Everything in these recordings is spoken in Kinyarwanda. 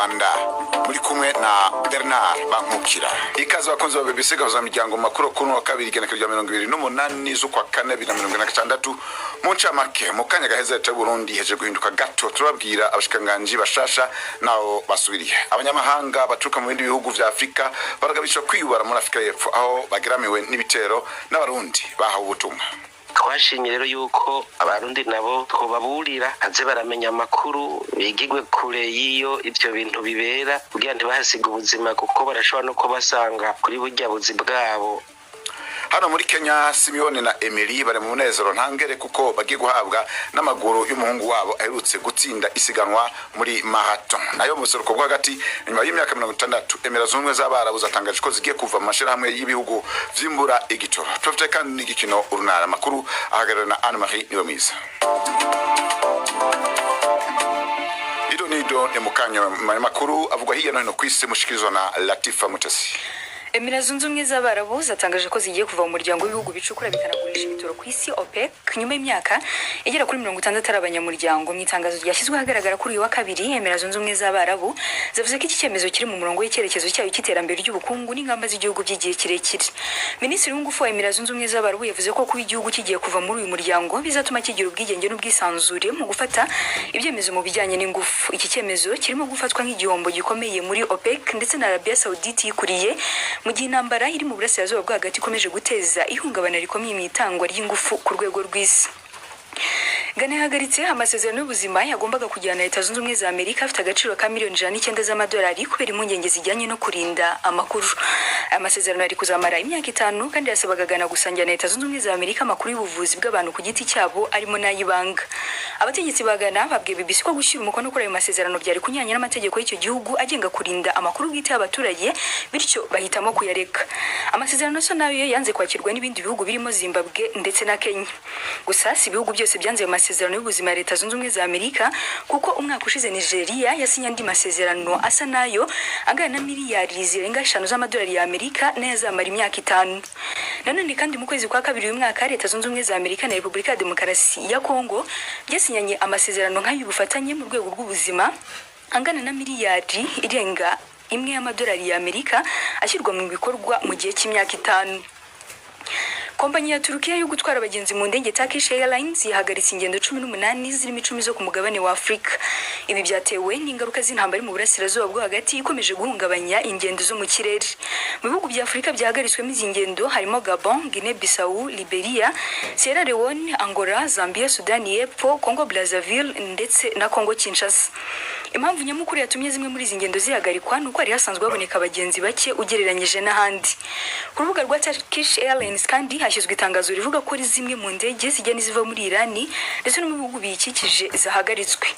Rwanda muri kumwe na Bernard Bankukira. Ikaze bakunze ba BBC gahuza miryango makuru kuno wa kabiri igenekerezo rya 28 z'ukwa kane 2026 mu ncamake mu kanya gaheze cya Burundi heje guhinduka gato turabwira abashikanganje bashasha naho basubiriye. Abanyamahanga baturuka mu bindi bihugu vya Afrika baragabishwa kwiyubara muri Afrika y'Epfo aho bageramiwe n'ibitero n'abarundi bahawe ubutumwa. Twashimye rero yuko abarundi nabo twobaburira aze baramenya amakuru bigigwe kure yiyo ivyo bintu bibera kugira ntibahasiga ubuzima kuko barashobora no kubasanga kuri burya buzi bwabo. Hano muri Kenya Simeone na Emery bari mu munezero ntangere kuko bagiye guhabwa n'amaguru y'umuhungu wabo aherutse gutsinda isiganwa muri marathon. Nayo mu seruko bw'agati nyuma y'imyaka 60 Emera zumwe z'abarabu zatangaje ko zigiye kuva mu mashirahamwe y'ibihugu vyimbura igitoro. Twafite kandi n'igikino urunara makuru ahagarara na Anne-Marie Niyomiza. Nido nemukanya makuru avugwa hiya no kwisi mushikirizwa na Latifa Mutasi. Emira zunze ubumwe z'abarabu zatangaje ko zigiye kuva mu muryango w'ibihugu bicukura bikanagurisha ibitoro ku isi OPEC nyuma y'imyaka igera kuri 60 abanyamuryango. Mu itangazo ryashyizwe ahagaragara kuri uyu wa kabiri, Emira zunze ubumwe z'abarabu zavuze ko iki cyemezo kiri mu murongo w'icyerekezo cyayo cy'iterambere ry'ubukungu n'ingamba z'igihugu by'igihe kirekire. Minisitiri w'ingufu wa Emira zunze ubumwe z'abarabu yavuze ko kuba igihugu kigiye kuva muri uyu muryango bizatuma kigira ubwigenge n'ubwisanzure mu gufata ibyemezo mu bijyanye n'ingufu. Iki cyemezo kirimo gufatwa nk'igihombo gikomeye muri OPEC ndetse na Arabia Saudite yikuriye mu gihe intambara iri mu burasirazuba bwo hagati ikomeje guteza ihungabana rikomeye mu itangwa ry'ingufu ku rwego rw'isi. Ghana yahagaritse amasezerano y'ubuzima yagombaga kujyana na Leta Zunze Ubumwe za Amerika afite agaciro ka miliyoni 109 z'amadolari kubera impungenge zijyanye no kurinda amakuru. Aya masezerano yari kuzamara imyaka 5 kandi yasabaga Ghana gusangira na Leta Zunze Ubumwe za Amerika amakuru y'ubuvuzi bw'abantu ku giti cyabo arimo n'ayibanga. Abategetsi ba Ghana babwiye BBC ko gushyira umukono kuri ayo masezerano byari kunyanya n'amategeko y'icyo gihugu agenga kurinda amakuru bwite y'abaturage, bityo bahitamo kuyareka. Amasezerano so nayo yanze kwakirwa n'ibindi bihugu birimo Zimbabwe ndetse na Kenya. Gusa si ibihugu byose byanze amasezerano y'ubuzima ya Leta Zunze Ubumwe za Amerika kuko umwaka ushize Nigeria yasinye andi masezerano asa nayo angana na miliyari zirenga 5 z'amadolari ya Amerika n'azamara imyaka 5. Nanone kandi mu kwezi kwa kabiri uyu mwaka Leta Zunze Ubumwe za Amerika na Repubulika ya Demokarasi ya Kongo byasinyanye amasezerano nk'ay'ubufatanye mu rwego rw'ubuzima angana na miliyari irenga 1 y'amadolari ya Amerika ashyirwa mu bikorwa mu gihe cy'imyaka 5. Kompanyi ya Turukiya yo gutwara abagenzi mu ndege Turkish Airlines yahagaritse ingendo 18 zirimo 10 zo ku mugabane wa Afrika. Ibi byatewe n'ingaruka z'intambara mu burasirazuba bwo hagati ikomeje guhungabanya ingendo zo mu kirere. Mu bihugu bya Afrika byahagaritswemo izi ngendo harimo Gabon, Guinea Bissau, Liberia, Sierra Leone, Angola, Zambia, Sudani y'Epfo, Congo Brazzaville ndetse na Congo Kinshasa. Impamvu nyamukuru yatumye zimwe muri izi ngendo zihagarikwa nuko ari hasanzwe baboneka abagenzi bake ugereranyije n'ahandi. Ku rubuga rwa Turkish Airlines kandi hashyizwe itangazo rivuga ko ari zimwe mu ndege zijya niziva muri Irani ndetse no mu bihugu biyikikije zahagaritswe.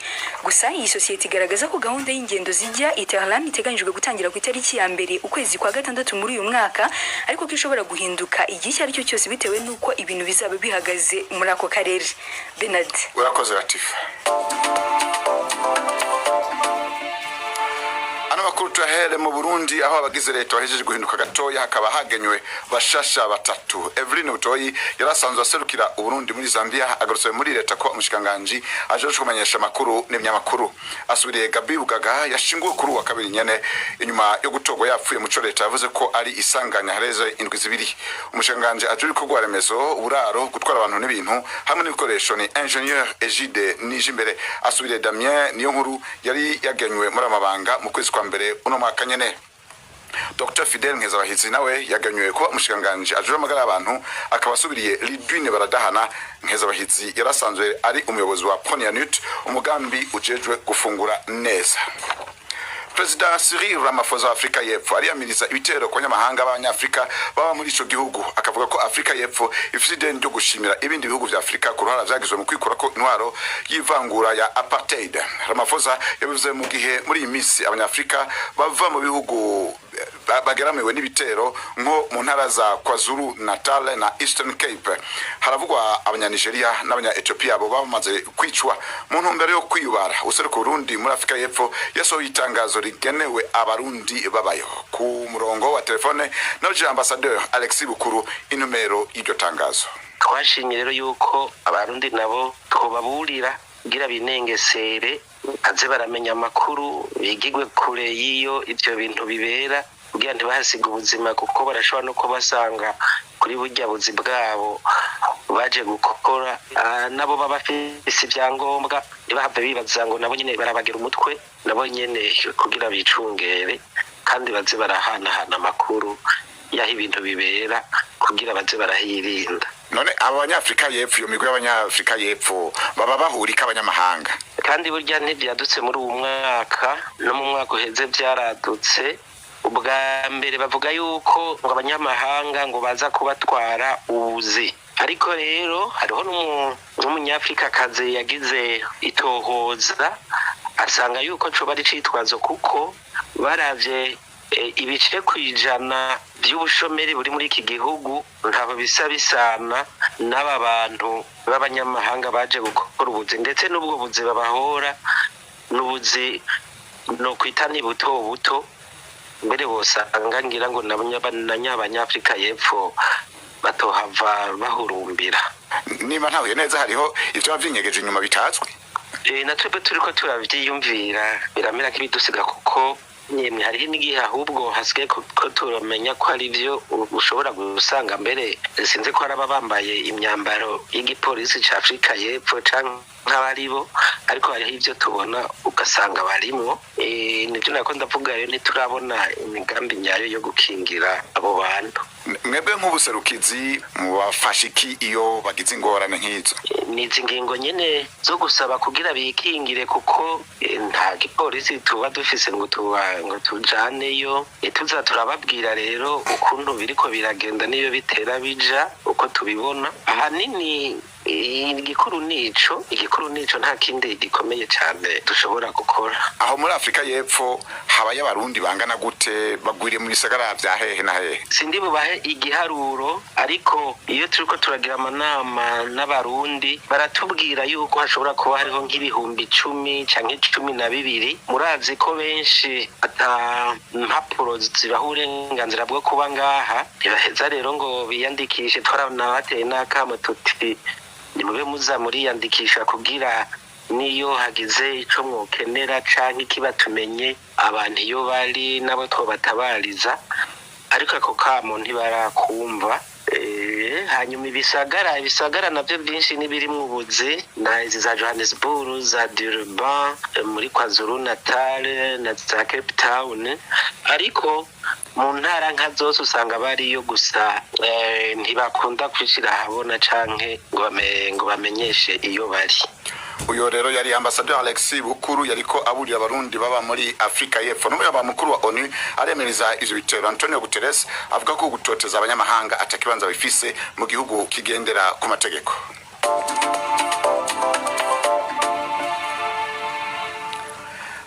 Gusa iyi sosiyete igaragaza ko gahunda y'ingendo zijya Tehran iteganyijwe gutangira ku itariki ya mbere ukwezi kwa gatandatu muri uyu mwaka, ariko ko ishobora guhinduka igihe icyo ari cyo cyose bitewe nuko ibintu bizaba bihagaze muri ako karere. Bernard urakoze Latifa. Makuru tuhere mu Burundi aho abagize leta bahejeje guhinduka gatoya hakaba hagenywe bashasha batatu. Evelyn Butoyi yarasanzwe aserukira Burundi muri Zambia agarutse muri leta ko umushikanganje aje kumenyesha makuru n'imyamakuru. Asubiriye Gabi Bugaga yashinguwe kuri wa kabiri nyene inyuma yo gutogwa yapfuye mu leta yavuze ko ari isanganya hareze indwi zibiri. Umushikanganje aje ko gwaremezo uraro gutwara abantu n'ibintu hamwe n'ibikoresho ni Engineer Egide Nijimbere. Asubiriye Damien niyo nkuru yari yagenywe muri amabanga mu kwezi kwa mbere uno mwaka nyene. Dr. Fidel Nkezabahizi nawe yaganywe ko umushikanganje ajura amagara abantu akabasubiriye Lidwine Baradahana. Nkezabahizi yarasanzwe ari umuyobozi wa Ponianut umugambi ujejwe gufungura neza. President Cyril Ramaphosa wa Afrika y'Epfo ariyamiriza ibitero ku banyamahanga b'Abanyafrika baba muri ico gihugu, akavuga ko Afrika y'Epfo ifite ideni ryo gushimira ibindi bihugu vya Afrika ku ruhara vyagizwe mu kwikura ko intwaro y'ivangura ya apartheid. Ramaphosa yabivuze mu gihe muri iyi misi Abanyafrika bava mu bihugu bageramiwe n'ibitero nko mu ntara za KwaZulu Natal na Eastern Cape. Haravugwa Abanyanigeria n'Abanya-Ethiopia bo bamaze kwicwa mu ntumbero yo kwiyubara. Useruko Burundi muri Afrika y'Epfo yasohoye itangazo rigenewe abarundi babayo. Ku murongo wa telefone naje Ambassadeur Alexis Bukuru inumero y'iryo tangazo. Twashimye rero yuko abarundi nabo twobaburira kugira binengesere aze baramenya amakuru bigigwe kure y'iyo ivyo bintu bibera kugira ntibahasiga ubuzima kuko barashobora no kubasanga kuri burya buzi bwabo baje gukora nabo baba bafise ibyangombwa ntibahave bibaza ngo nabo nyene barabagira umutwe nabo nyene kugira bicungere kandi baze barahanahana amakuru yaho ibintu bibera kugira baze barahirinda. None abanyafrika y'epfo iyo migwi y'abanyafrika y'epfo baba bahurika abanyamahanga kandi burya ntivyadutse muri uwo mwaka no mu mwaka uheze vyaradutse. Ubwa mbere bavuga yuko ngo abanyamahanga ngo baza kubatwara ubuzi, ariko rero hariho n'umunyafrika kazi yagize itohoza asanga yuko coba ari citwazo kuko baravye ibice kwijana by'ubushomeri buri muri iki gihugu ntabo bisa bisana n'aba bantu b'abanyamahanga baje gukora ubuzi, ndetse n'ubwo buzi babahora n'ubuzi no kwita ni buto buto mbere bosanga ngira ngo n'abanyafrika y'epfo batohava bahurumbira. Niba ntahuye neza hariho ivyo bavyinyegeje inyuma bitazwe natwebwe turiko turavyiyumvira biramera ko ibidusiga kuko nyemwe hariho n'igihe ahubwo hasigaye ko turamenya ko ari byo ushobora gusanga mbere sinzi ko araba bambaye imyambaro y'igipolisi ca Afrika y'epfo canke nk'abaribo, ariko hariho ivyo tubona ugasanga barimwo. Nivyo nako ndavuga rero ntiturabona imigambi nyayo yo gukingira abo bantu. Mwebwe nk'ubuserukizi mubafasha iki iyo bagize ingorane nk'izo? Nizi ngingo nyene zo gusaba kugira bikingire kuko nta gipolisi tuba dufise ngo tujaneyo. Tuza turababwira rero ukuntu biriko biragenda niyo bitera bija uko tubibona. Ahanini igikuru nico nta kindi gikomeye cyane dushobora gukora. Aho muri Afrika y'epfo habaye abarundi bangana gute bagwiriye mu bisagara vya hehe na hehe? Sindi bubahe igiharuro, ariko iyo turiko turagira amanama n'abarundi baratubwira yuko hashobora kuba hariho nk'ibihumbi 10 canke 12. Murazi ko benshi ata mpapuro zibaha uburenganzira bwo kuba ngaha, ntibaheza rero ngo biyandikishe. Twaranabateye n'akamo tuti nimube muza muriyandikisha kugira niyo hagize ico mwokenera canke kibatumenye abantu iyo bari nabo twobatabariza, ariko ako kamo ntibarakumva. Hanyuma ibisagara navyo byinshi nibiri mu buzi na izi za Johannesburg, za Durban, muri KwaZulu Natal na za Cape Town, ariko mu ntara nka zose usanga bariyo gusa ntibakunda kwishira habona canke ngo bamenyeshe iyo bari. Uyo rero yari Ambassadeur Alexis Bukuru yariko aburira abarundi baba muri Afrika y'epfo. N'umuyobozi mukuru wa ONU aremeriza ivyo bitero Antonio Guterres avuga ko gutoteza abanyamahanga atakibanza bifise mu gihugu kigendera ku mategeko.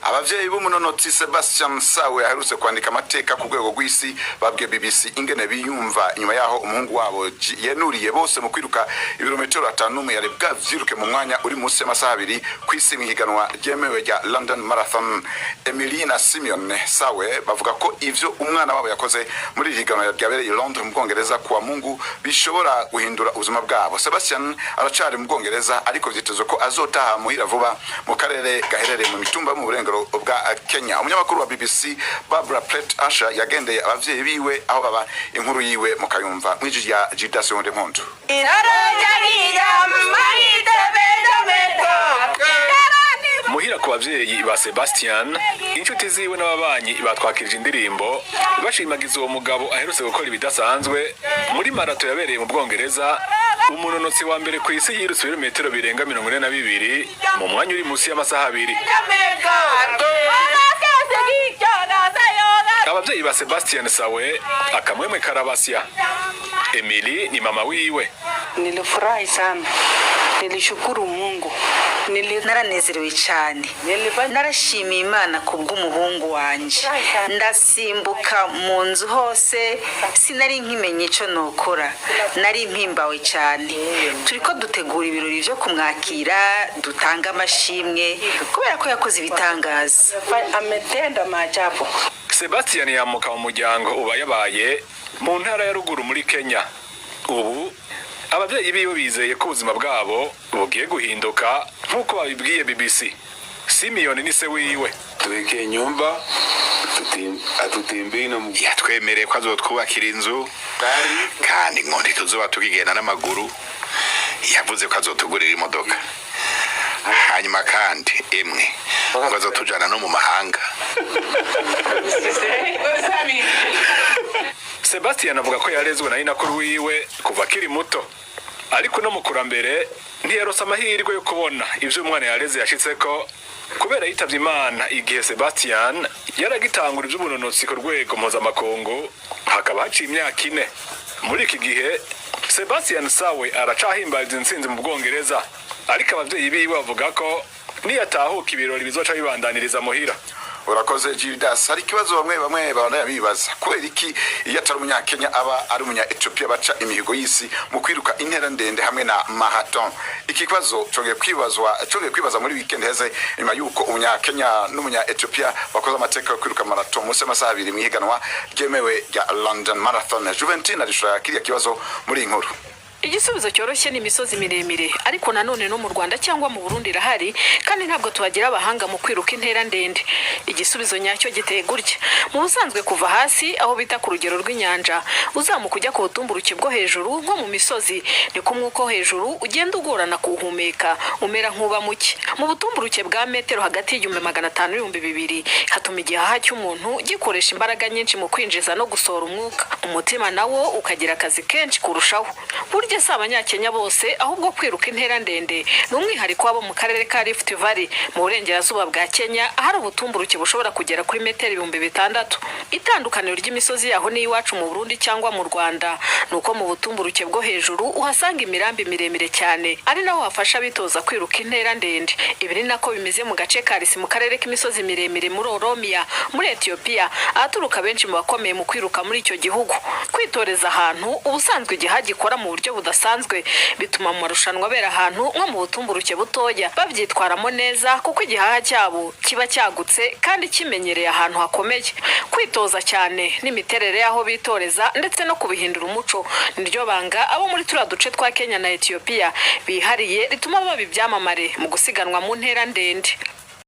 Abavyeyi b'umunonotsi Sebastian Sawe aherutse kwandika amateka ku rwego rw'isi babwiye BBC ingene biyumva inyuma yaho umuhungu wabo yenuriye bose mu kwiruka ibirometero 5 yari bwavyiruke mu mwanya uri munsi y'amasaha 2 kwisi mihiganwa ryemewe rya London Marathon. Emily na Simeon Sawe bavuga ko ivyo umwana wabo yakoze muri higanwa ryabereye Londres mu Bwongereza kuwa Mungu bishobora guhindura ubuzima bwabo. Sebastian aracari mu Bwongereza ariko vyitezwe ko azotaha muhira vuba mu karere gaherereye mu mitumba mu burengero bwa Kenya. Umunyamakuru wa BBC Barbara Platt Asha yagendeye abavyeyi biwe aho baba inkuru yiwe mu Kayumva mw'ijwi ya Judas Ndemonto. Muhira ku bavyeyi ba Sebastian, inshuti ziwe n'ababanyi batwakirije indirimbo bashimagiza uwo mugabo aherutse gukora ibidasanzwe muri marato yabereye mu Bwongereza. Umunonotsi wa mbere ku isi yirutse ibirometero birenga 42 mu mwanya uri munsi y'amasaha 2. Abavyeyi ba Sebastian Sawe akamwemwe karabasya. Emily ni mama wiwe. Nilifurahi sana, nilishukuru Mungu, naranezerewe cyane, narashimiye Imana kubw'umuhungu wanje. Ndasimbuka mu nzu hose, sinari nkimenye ico nokora, nari mpimbawe cyane. Turiko dutegura ibirori byo kumwakira, dutanga amashimwe kubera ko yakoze ibitangaza. Ametenda maajabu. Sebastian yamuka mu muryango ubayabaye mu ntara ya ruguru muri Kenya. Ubu abavyeyi biwe bizeye ko ubuzima bwabo bugiye guhinduka nk'uko babibwiye BBC. Simeon ni se wiwe. Tuwekee nyumba atutembee na yatwemereye ko azotwubakira inzu kandi ngondi tuzoba tukigenda n'amaguru. Yavuze ko azotugurira imodoka hanyuma kandi emwe ngo azotujana no mu mahanga. Sebastian avuga ko yarezwe na inakuru wiwe kuva akiri muto, ariko no mukurambere ntiyarose amahirwe yo kubona ivyo umwana yareze yashitseko kubera yitavye Imana igihe Sebastian yaragitangura ivy'ubunonotsi ku rwego mpuzamakungu hakaba haciye imyaka 4. Muri iki gihe Sebastian Sawe aracahimbariza intsinzi mu Bwongereza, ariko abavyeyi biwe bavuga ko niyatahuka ibirori bizoca bibandaniriza muhira. Urakoze Gildas. Hari kibazo bamwe bana bibaza kubera iki iyo atari umunyakenya aba ari umunya Ethiopia baca imihigo y'isi mu kwiruka intera ndende hamwe na marathon. Iki kibazo congeye kwibaza muri weekend heze nyuma yuko umunyakenya n'umunya Ethiopia bakoze amateka yo kwiruka marathon mu masaha 2 mu higanwa ryemewe ya London Marathon. Juventus arishura kiriya kibazo muri inkuru. Igisubizo cyoroshye ni imisozi miremire, ariko nanone no mu Rwanda cyangwa mu Burundi irahari kandi ntabwo tubagira abahanga mu kwiruka intera ndende. Igisubizo nyacyo giteye gutya: mu busanzwe kuva hasi aho bita ku rugero rw'inyanja uzamuka ujya ku butumburuke bwo hejuru nko mu misozi, ni kumwuko hejuru ugenda ugorana kuhumeka umera nkuba muke. Mu butumburuke bwa metero hagati y'1500 n'2000 hatuma igihaha cy'umuntu gikoresha imbaraga nyinshi mu kwinjiza no gusohora umwuka, umutima nawo ukagira akazi kenshi kurushaho. Burya si abanyakenya bose, ahubwo kwiruka intera ndende n'umwihariko wabo mu karere ka Rift Valley mu burengerazuba bwa Kenya ahari ubutumburuke bushobora kugera kuri metero 6,000. Itandukaniro ry'imisozi yaho ni iwacu mu Burundi cyangwa mu Rwanda nuko mu butumburuke bwo hejuru uhasanga imirambi miremire cyane, ari naho hafasha bitoza kwiruka intera ndende. Ibi ni nako bimeze mu gace ka Risi mu karere k'imisozi miremire muri Oromia muri Ethiopia, ahaturuka benshi mu bakomeye mu kwiruka muri icyo gihugu. Kwitoreza ahantu ubusanzwe igihaha gikora mu buryo budasanzwe bituma mu marushanwa abera ahantu nko mu butumburuke butoya babyitwaramo neza kuko igihaha cyabo kiba cyagutse kandi kimenyereye ahantu hakomeye. Kwitoza cyane n'imiterere y'aho bitoreza ndetse no kubihindura umuco niryo banga abo muri turiya duce twa Kenya na Ethiopia bihariye rituma baba ibyamamare mu gusiganwa mu ntera ndende.